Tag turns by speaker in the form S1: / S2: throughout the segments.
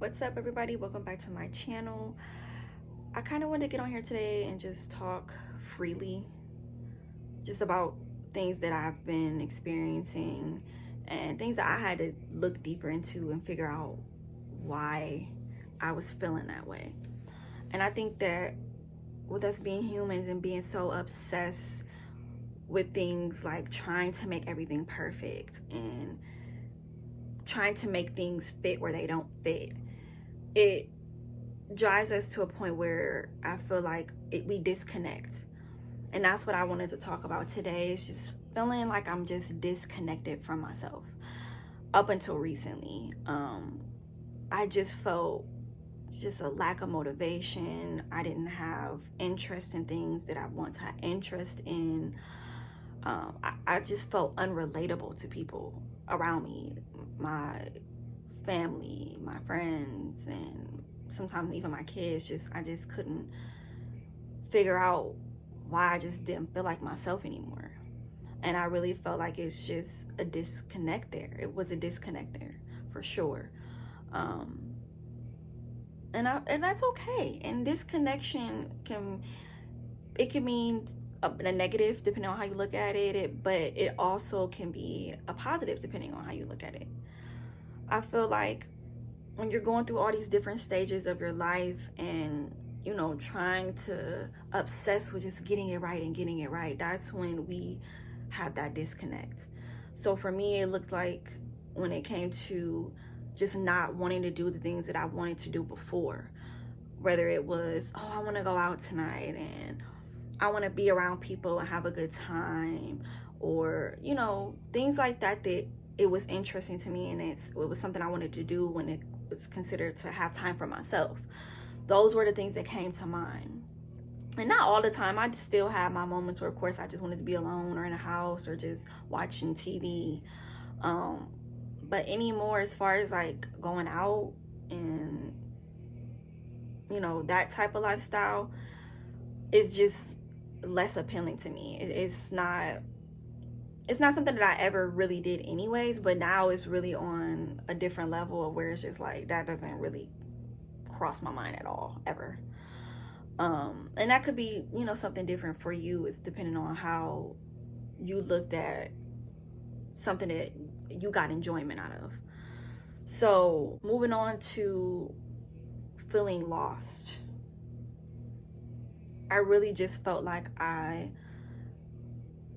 S1: What's up, everybody? Welcome back to my channel. I kind of wanted to get on here today and just talk freely just about things that I've been experiencing and things that I had to look deeper into and figure out why I was feeling that way. And I think that with us being humans and being so obsessed with things like trying to make everything perfect and trying to make things fit where they don't fit, it drives us to a point where I feel like we disconnect. And that's what I wanted to talk about today, is just feeling like I'm just disconnected from myself. Up until recently, I just felt just a lack of motivation. I didn't have interest in things that I once had interest in. I just felt unrelatable to people around me, my family, my friends, and sometimes even my kids. I just couldn't figure out why I just didn't feel like myself anymore. And I really felt like it's just a disconnect there. It was a disconnect there for sure. And that's okay. And disconnection can mean a negative depending on how you look at it, but it also can be a positive depending on how you look at it. I feel like when you're going through all these different stages of your life and trying to obsess with just getting it right, that's when we have that disconnect. So for me, it looked like when it came to just not wanting to do the things that I wanted to do before, whether it was, oh, I want to go out tonight and I want to be around people and have a good time, or things like that, that it was interesting to me, and it was something I wanted to do when it was considered to have time for myself. Those were the things that came to mind. And not all the time. I still have my moments where, of course, I just wanted to be alone or in a house or just watching TV. But anymore, as far as like going out and that type of lifestyle, is just less appealing to me. It's not something that I ever really did anyways, but now it's really on a different level of where it's just like that doesn't really cross my mind at all, ever. And that could be something different for you. It's depending on how you looked at something that you got enjoyment out of. So moving on to feeling lost, I really just felt like I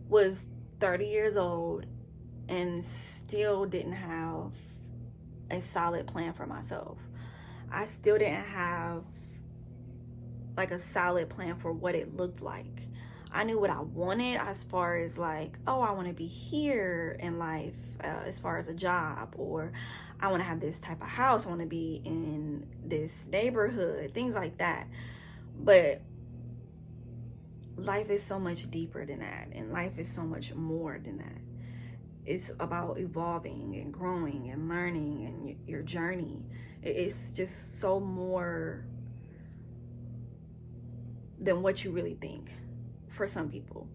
S1: was 30 years old and still didn't have a solid plan for myself. I still didn't have like a solid plan for what it looked like. I knew what I wanted as far as like, oh, I want to be here in life, as far as a job, or I want to have this type of house, I want to be in this neighborhood, things like that. But life is so much deeper than that, and life is so much more than that. It's about evolving and growing and learning and your journey. It's just so more than what you really think for some people.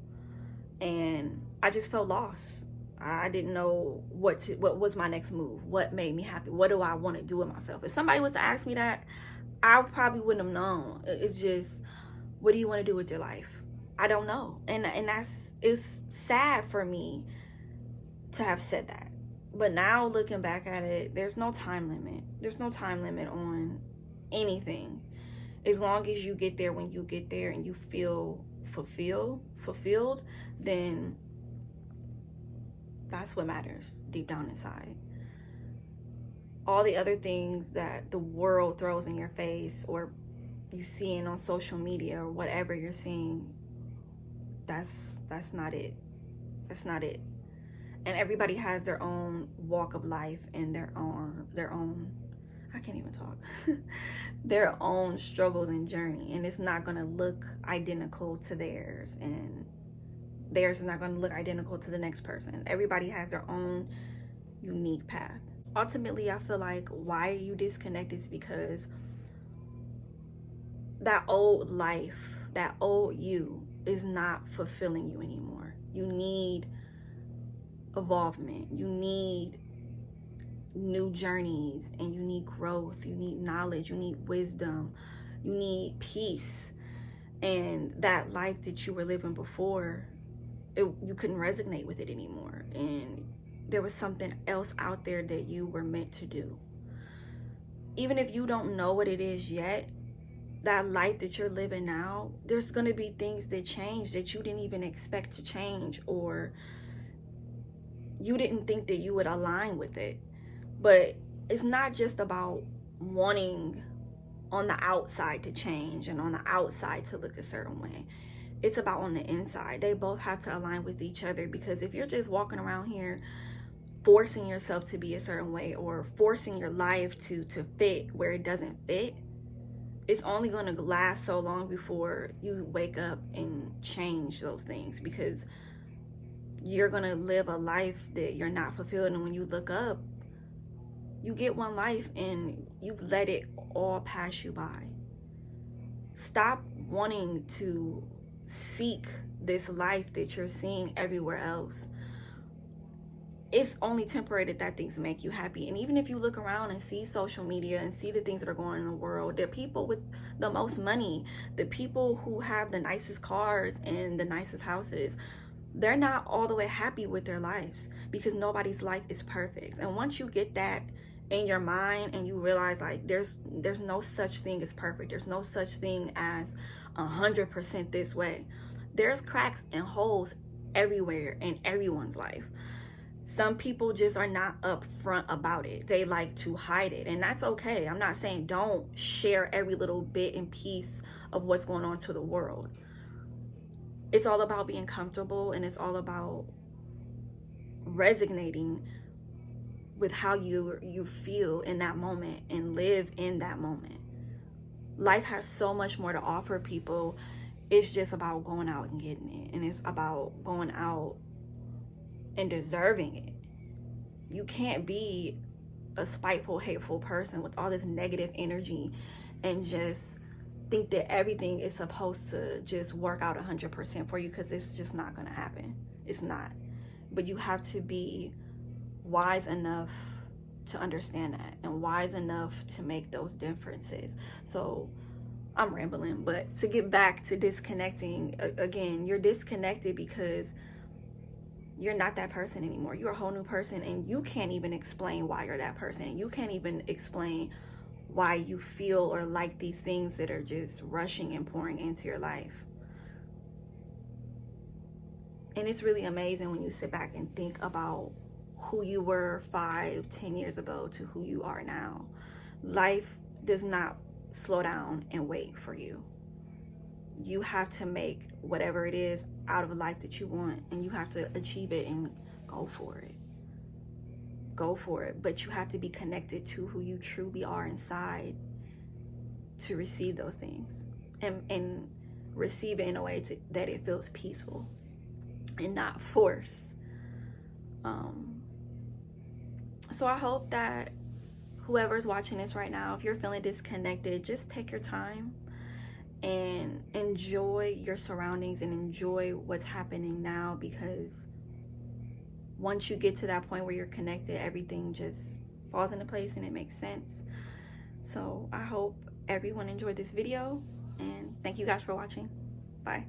S1: And I just felt lost. I didn't know what was my next move, what made me happy, what do I want to do with myself. If somebody was to ask me that, I probably wouldn't have known. It's just, what do you want to do with your life? I don't know. And it's sad for me to have said that. But now looking back at it, there's no time limit. There's no time limit on anything. As long as you get there when you get there and you feel fulfilled, then that's what matters deep down inside. All the other things that the world throws in your face or you seeing on social media or whatever you're seeing, that's not it. That's not it. And everybody has their own walk of life and their own I can't even talk. Their own struggles and journey, and it's not going to look identical to theirs, and theirs is not going to look identical to the next person. Everybody has their own unique path. Ultimately, I feel like why you disconnected is because that old life, that old you is not fulfilling you anymore. You need evolvement. You need new journeys, and you need growth, you need knowledge, you need wisdom, you need peace. And that life that you were living before, you couldn't resonate with it anymore, and there was something else out there that you were meant to do. Even if you don't know what it is yet, that life that you're living now, there's going to be things that change that you didn't even expect to change, or you didn't think that you would align with it. But it's not just about wanting on the outside to change and on the outside to look a certain way. It's about on the inside. They both have to align with each other, because if you're just walking around here forcing yourself to be a certain way, or forcing your life to fit where it doesn't fit, it's only going to last so long before you wake up and change those things, because you're going to live a life that you're not fulfilled. And when you look up, you get one life and you've let it all pass you by. Stop wanting to seek this life that you're seeing everywhere else. It's only temporary that things make you happy. And even if you look around and see social media and see the things that are going on in the world, the people with the most money, the people who have the nicest cars and the nicest houses, they're not all the way happy with their lives, because nobody's life is perfect. And once you get that in your mind and you realize, like, there's no such thing as perfect, there's no such thing as 100% this way. There's cracks and holes everywhere in everyone's life. Some people just are not upfront about it. They like to hide it, and that's okay. I'm not saying don't share every little bit and piece of what's going on to the world. It's all about being comfortable, and it's all about resonating with how you feel in that moment and live in that moment. Life has so much more to offer people. It's just about going out and getting it, and it's about going out and deserving it. You can't be a spiteful, hateful person with all this negative energy and just think that everything is supposed to just work out 100% for you, because it's just not going to happen. It's not. But you have to be wise enough to understand that, and wise enough to make those differences. So I'm rambling, but to get back to disconnecting, again, you're disconnected because you're not that person anymore. You're a whole new person, and you can't even explain why you're that person. You can't even explain why you feel or like these things that are just rushing and pouring into your life. And it's really amazing when you sit back and think about who you were 5-10 years ago to who you are now. Life does not slow down and wait for you. You have to make whatever it is out of a life that you want, and you have to achieve it and go for it. Go for it. But you have to be connected to who you truly are inside to receive those things, and receive it in a way that it feels peaceful and not forced. So I hope that whoever's watching this right now, if you're feeling disconnected, just take your time and enjoy your surroundings and enjoy what's happening now, because once you get to that point where you're connected, everything just falls into place and it makes sense. So I hope everyone enjoyed this video, and thank you guys for watching. Bye.